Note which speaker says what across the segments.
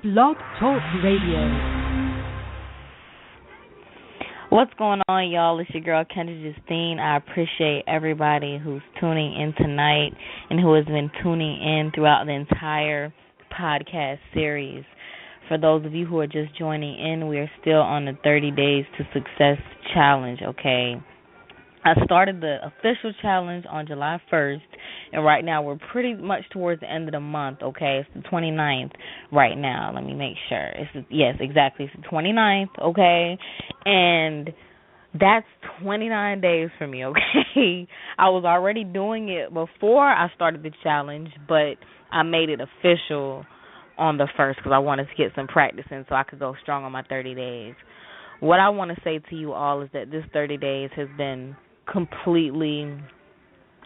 Speaker 1: Blog Talk Radio.
Speaker 2: What's going on, y'all? It's your girl, Kendra Justine. I appreciate everybody who's tuning in tonight and who has been tuning in throughout the entire podcast series. For those of you who are just joining in, we are still on the 30 Days to Success Challenge, okay? I started the official challenge on July 1st, and right now we're pretty much towards the end of the month, okay? It's the 29th right now. Let me make sure. Yes, exactly. It's the 29th, okay? And that's 29 days for me, okay? I was already doing it before I started the challenge, but I made it official on the 1st because I wanted to get some practice in so I could go strong on my 30 days. What I want to say to you all is that this 30 days has been completely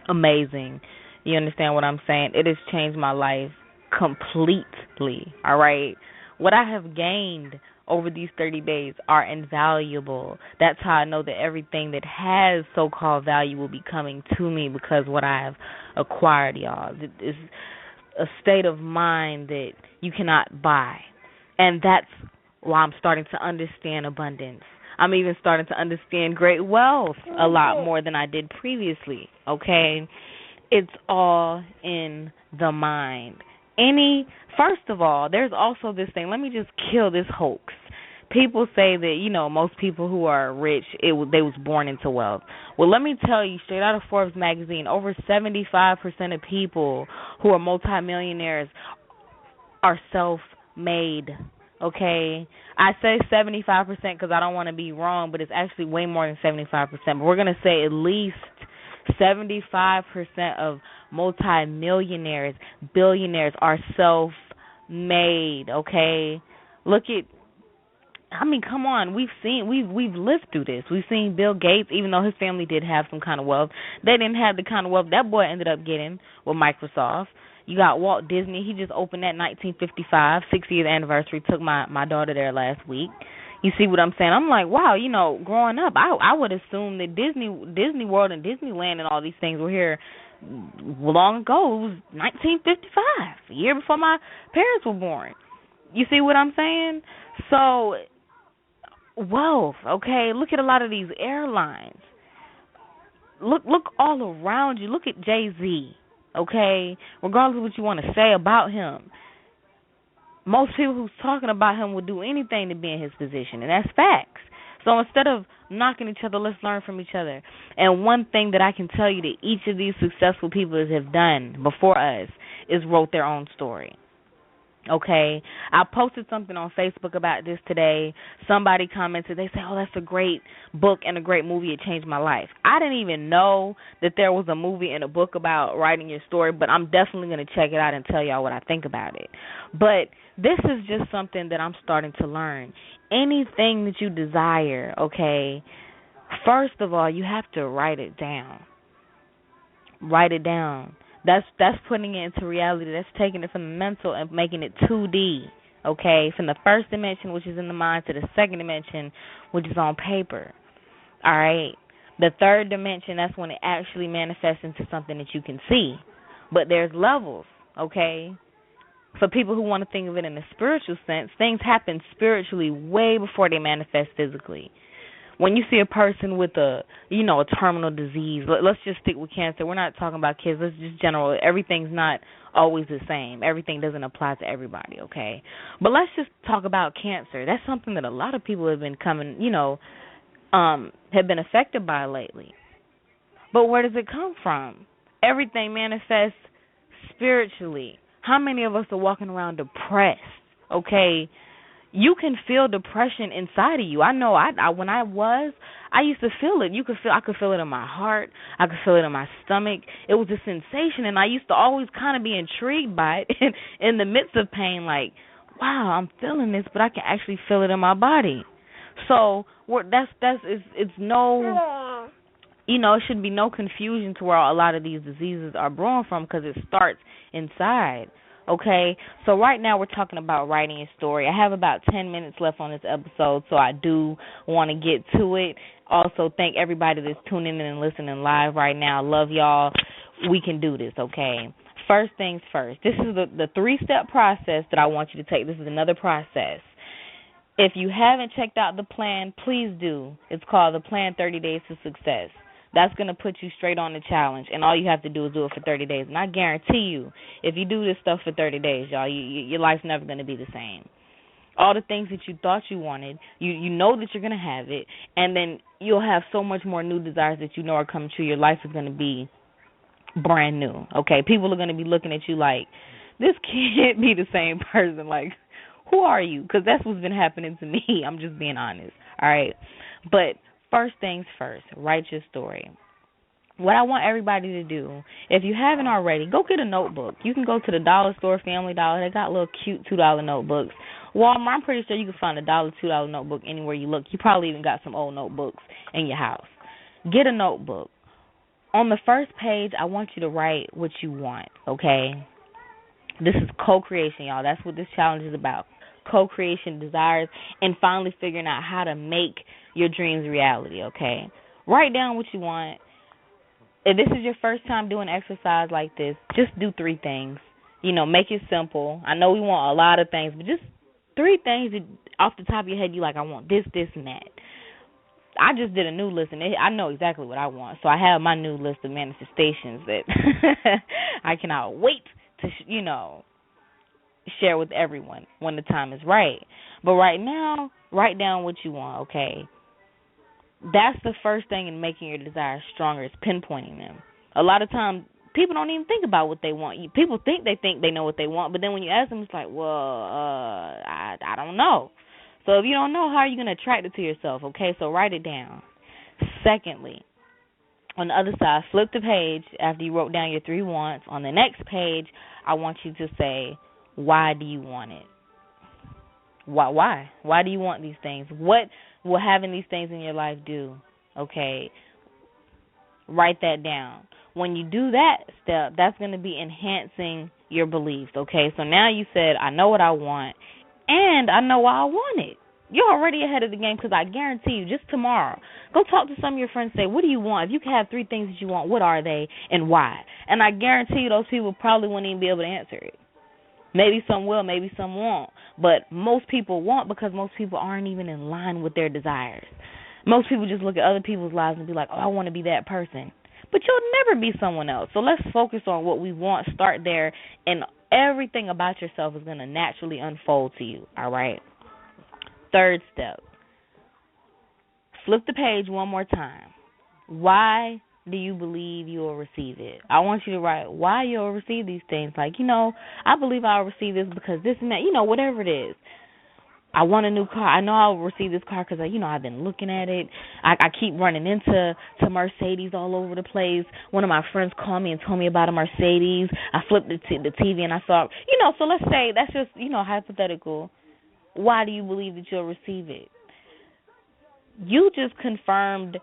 Speaker 2: amazing. You understand what I'm saying? It has changed my life completely, all right? What I have gained over these 30 days are invaluable. That's how I know that everything that has so-called value will be coming to me because what I have acquired, y'all. It is a state of mind that you cannot buy. And that's why I'm starting to understand abundance. I'm even starting to understand great wealth a lot more than I did previously, okay? It's all in the mind. First of all, there's also this thing. Let me just kill this hoax. People say that, most people who are rich, they was born into wealth. Well, let me tell you, straight out of Forbes magazine, over 75% of people who are multimillionaires are self-made. Okay, I say 75% because I don't want to be wrong, but it's actually way more than 75%. But we're going to say at least 75% of multimillionaires, billionaires are self-made. Okay, come on, we've lived through this. We've seen Bill Gates, even though his family did have some kind of wealth, they didn't have the kind of wealth that boy ended up getting with Microsoft. You got Walt Disney. He just opened that 1955 60th anniversary. Took my daughter there last week. You see what I'm saying? I'm like, wow. Growing up, I would assume that Disney World and Disneyland and all these things were here long ago. It was 1955, a year before my parents were born. You see what I'm saying? So, wealth. Okay, look at a lot of these airlines. Look all around you. Look at Jay-Z. Okay, regardless of what you want to say about him, most people who's talking about him would do anything to be in his position, and that's facts. So instead of knocking each other, let's learn from each other. And one thing that I can tell you that each of these successful people have done before us is wrote their own story. Okay, I posted something on Facebook about this today. Somebody commented, they say, oh, that's a great book and a great movie. It changed my life. I didn't even know that there was a movie and a book about writing your story, but I'm definitely going to check it out and tell y'all what I think about it. But this is just something that I'm starting to learn. Anything that you desire, okay, first of all, you have to write it down. Write it down. That's putting it into reality. That's taking it from the mental and making it 2D, okay? From the first dimension, which is in the mind, to the second dimension, which is on paper, all right? The third dimension, that's when it actually manifests into something that you can see. But there's levels, okay? For people who want to think of it in a spiritual sense, things happen spiritually way before they manifest physically. When you see a person with a terminal disease, let's just stick with cancer. We're not talking about kids. Let's just general. Everything's not always the same. Everything doesn't apply to everybody, okay? But let's just talk about cancer. That's something that a lot of people have been have been affected by lately. But where does it come from? Everything manifests spiritually. How many of us are walking around depressed, okay? You can feel depression inside of you. I know when I used to feel it. I could feel it in my heart. I could feel it in my stomach. It was a sensation, and I used to always kind of be intrigued by it in the midst of pain, like, wow, I'm feeling this, but I can actually feel it in my body. So it's no, it should be no confusion to where a lot of these diseases are brewing from because it starts inside. Okay, so right now we're talking about writing a story. I have about 10 minutes left on this episode, so I do want to get to it. Also, thank everybody that's tuning in and listening live right now. Love y'all. We can do this, okay? First things first. This is the 3-step process that I want you to take. This is another process. If you haven't checked out the plan, please do. It's called the Plan 30 Days to Success. That's going to put you straight on the challenge, and all you have to do is do it for 30 days. And I guarantee you, if you do this stuff for 30 days, y'all, your life's never going to be the same. All the things that you thought you wanted, you know that you're going to have it, and then you'll have so much more new desires that you know are coming true. Your life is going to be brand new, okay? People are going to be looking at you like, this can't be the same person. Like, who are you? Because that's what's been happening to me. I'm just being honest, all right? But first things first, write your story. What I want everybody to do, if you haven't already, go get a notebook. You can go to the dollar store, Family Dollar. They got little cute $2 notebooks. Walmart, I'm pretty sure you can find a $2 notebook anywhere you look. You probably even got some old notebooks in your house. Get a notebook. On the first page, I want you to write what you want, okay? This is co-creation, y'all. That's what this challenge is about. Co-creation, desires, and finally figuring out how to make your dreams reality, okay? Write down what you want. If this is your first time doing exercise like this, just do 3 things. You know, make it simple. I know we want a lot of things, but just 3 things that off the top of your head you like, I want this, this, and that. I just did a new list, and I know exactly what I want. So I have my new list of manifestations that I cannot wait to, share with everyone when the time is right. But right now, write down what you want, okay? That's the first thing in making your desires stronger, is pinpointing them. A lot of times, people don't even think about what they want. People think they know what they want, but then when you ask them, it's like, well, I don't know. So if you don't know, how are you going to attract it to yourself, okay? So write it down. Secondly, on the other side, flip the page after you wrote down your 3 wants. On the next page, I want you to say, why do you want it? Why? Why do you want these things? What will having these things in your life do? Okay, write that down. When you do that step, that's going to be enhancing your beliefs, okay? So now you said, I know what I want, and I know why I want it. You're already ahead of the game, because I guarantee you, just tomorrow, go talk to some of your friends and say, what do you want? If you could have 3 things that you want, what are they and why? And I guarantee you those people probably wouldn't even be able to answer it. Maybe some will, maybe some won't. But most people won't, because most people aren't even in line with their desires. Most people just look at other people's lives and be like, oh, I want to be that person. But you'll never be someone else. So let's focus on what we want, start there, and everything about yourself is going to naturally unfold to you, all right? Third step, flip the page one more time. Why do you believe you will receive it? I want you to write why you'll receive these things. Like, I believe I'll receive this because this and that, whatever it is. I want a new car. I know I'll receive this car because, I've been looking at it. I keep running into Mercedes all over the place. One of my friends called me and told me about a Mercedes. I flipped the TV and I saw, so let's say that's just, hypothetical. Why do you believe that you'll receive it? You just confirmed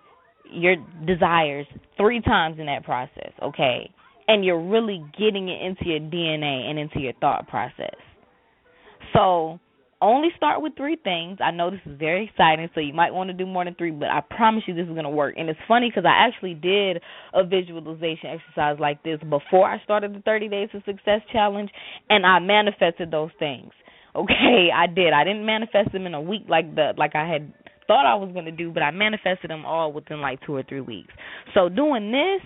Speaker 2: your desires 3 times in that process, okay? And you're really getting it into your DNA and into your thought process. So only start with 3 things. I know this is very exciting, so you might want to do more than 3, but I promise you this is going to work. And it's funny because I actually did a visualization exercise like this before I started the 30 Days of Success Challenge, and I manifested those things. Okay, I did. I didn't manifest them in a week like I had thought I was going to do, but I manifested them all within like 2 or 3 weeks. So doing this,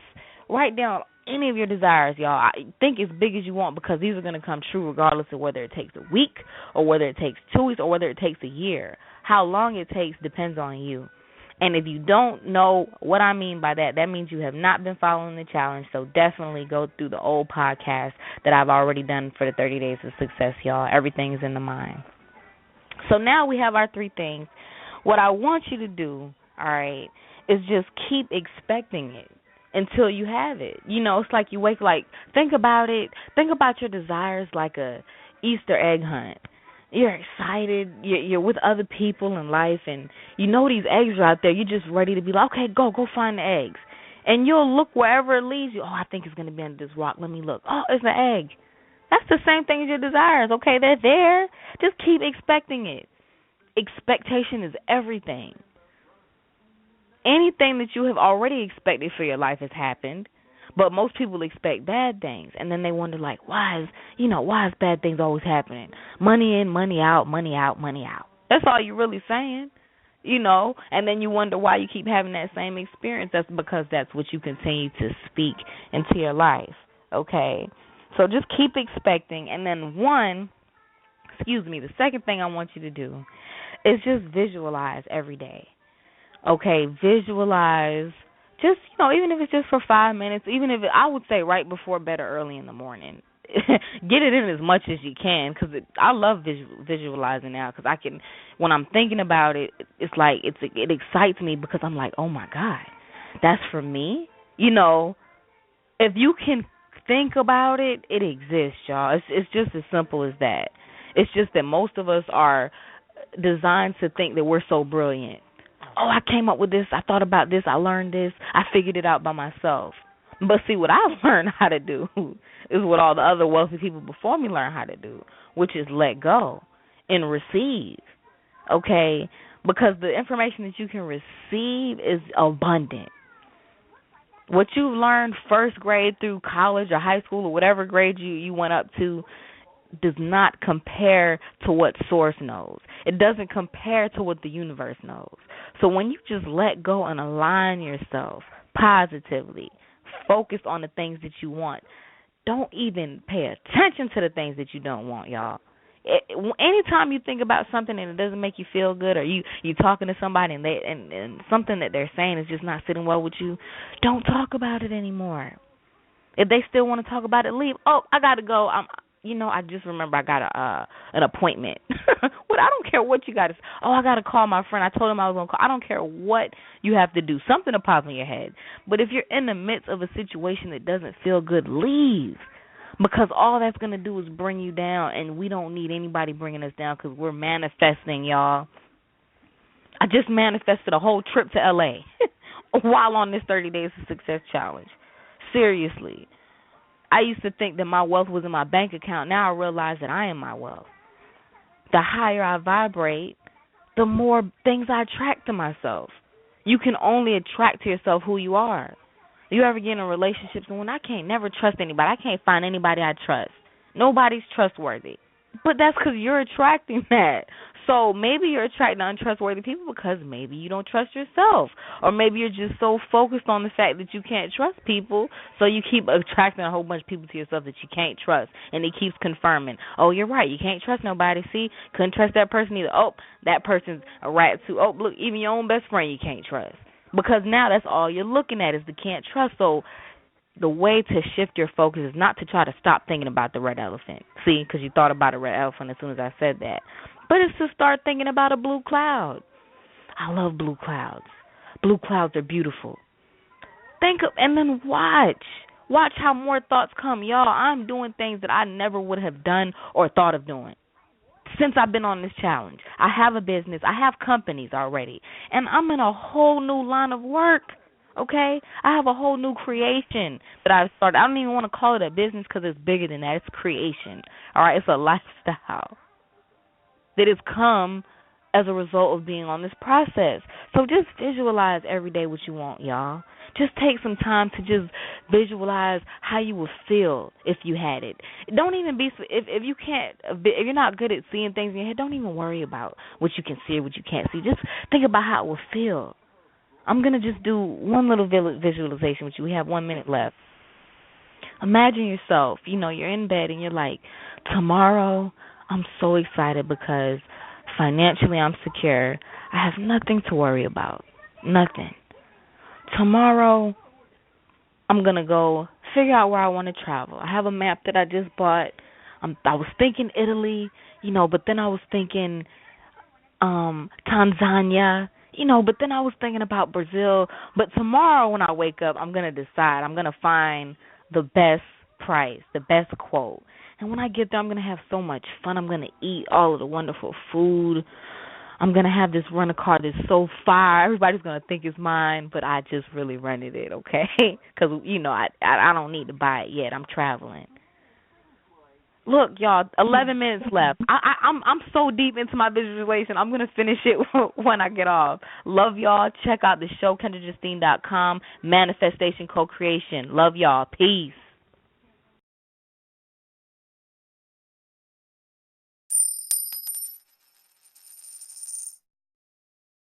Speaker 2: write down any of your desires, y'all. I think as big as you want, because these are going to come true regardless of whether it takes a week or whether it takes 2 weeks or whether it takes a year. How long it takes depends on you. And if you don't know what I mean by that, that means you have not been following the challenge. So definitely go through the old podcast that I've already done for the 30 Days of Success, y'all. Everything is in the mind. So now we have our 3 things. What I want you to do, all right, is just keep expecting it until you have it. It's like you wake, think about it. Think about your desires like a Easter egg hunt. You're excited. You're with other people in life, and these eggs are out there. You're just ready to be like, okay, go find the eggs. And you'll look wherever it leads you. Oh, I think it's going to be under this rock. Let me look. Oh, it's an egg. That's the same thing as your desires. Okay, they're there. Just keep expecting it. Expectation is everything. Anything that you have already expected for your life has happened, But most people expect bad things, and then they wonder, like, why is bad things always happening? Money in, money out, money out, money out. That's all you're really saying, and then you wonder why you keep having that same experience. That's because that's what you continue to speak into your life, okay? So just keep expecting, and then the second thing I want you to do is just visualize every day, okay? Visualize. Just, even if it's just for 5 minutes, even if I would say right before bed or early in the morning, get it in as much as you can, because I love visualizing now, because I can, when I'm thinking about it, it's like it excites me, because I'm like, oh my God, that's for me. If you can think about it, it exists, y'all. It's just as simple as that. It's just that most of us are designed to think that we're so brilliant. Oh, I came up with this, I thought about this, I learned this, I figured it out by myself. But see, what I've learned how to do is what all the other wealthy people before me learned how to do, which is let go and receive, okay? Because the information that you can receive is abundant. What you've learned first grade through college or high school or whatever grade you went up to does not compare to what source knows. It doesn't compare to what the universe knows. So when you just let go and align yourself positively, focus on the things that you want, don't even pay attention to the things that you don't want, y'all. Anytime you think about something and it doesn't make you feel good, or you talking to somebody and something that they're saying is just not sitting well with you, don't talk about it anymore. If they still want to talk about it, leave. Oh, I got to go. I just remember I got an appointment. What? I don't care what you got to say. Oh, I got to call my friend. I told him I was going to call. I don't care what you have to do. Something will pop in your head. But if you're in the midst of a situation that doesn't feel good, leave. Because all that's going to do is bring you down, and we don't need anybody bringing us down, because we're manifesting, y'all. I just manifested a whole trip to L.A. while on this 30 Days of Success Challenge. Seriously. I used to think that my wealth was in my bank account. Now I realize that I am my wealth. The higher I vibrate, the more things I attract to myself. You can only attract to yourself who you are. You ever get in relationships and when I can't never trust anybody, I can't find anybody I trust. Nobody's trustworthy. But that's because you're attracting that. So maybe you're attracting untrustworthy people because maybe you don't trust yourself. Or maybe you're just so focused on the fact that you can't trust people, so you keep attracting a whole bunch of people to yourself that you can't trust. And it keeps confirming, oh, you're right, you can't trust nobody. See, couldn't trust that person either. Oh, that person's a rat too. Oh, look, even your own best friend you can't trust. Because now that's all you're looking at is the can't trust. So the way to shift your focus is not to try to stop thinking about the red elephant. See, because you thought about a red elephant as soon as I said that. But it's to start thinking about a blue cloud. I love blue clouds. Blue clouds are beautiful. Think of, and then watch. Watch how more thoughts come. Y'all, I'm doing things that I never would have done or thought of doing since I've been on this challenge. I have a business. I have companies already. And I'm in a whole new line of work. Okay? I have a whole new creation that I've started. I don't even want to call it a business because it's bigger than that. It's creation. All right? It's a lifestyle that has come as a result of being on this process. So just visualize every day what you want, y'all. Just take some time to just visualize how you would feel if you had it. Don't even be, if you can't, if you're not good at seeing things in your head, don't even worry about what you can see or what you can't see. Just think about how it will feel. I'm going to just do one little visualization with you. We have 1 minute left. Imagine yourself, you're in bed and you're like, tomorrow I'm so excited because financially I'm secure. I have nothing to worry about. Nothing. Tomorrow I'm going to go figure out where I want to travel. I have a map that I just bought. I was thinking Italy, but then I was thinking Tanzania, but then I was thinking about Brazil. But tomorrow when I wake up, I'm going to decide. I'm going to find the best price, the best quote. And when I get there, I'm going to have so much fun. I'm going to eat all of the wonderful food. I'm going to have this rental car that's so fire. Everybody's going to think it's mine, but I just really rented it, okay? Because, I don't need to buy it yet. I'm traveling. Look, y'all, 11 minutes left. I'm so deep into my visualization. I'm gonna finish it when I get off. Love y'all. Check out the show, KendraJustine.com. Manifestation Co-Creation. Love y'all. Peace.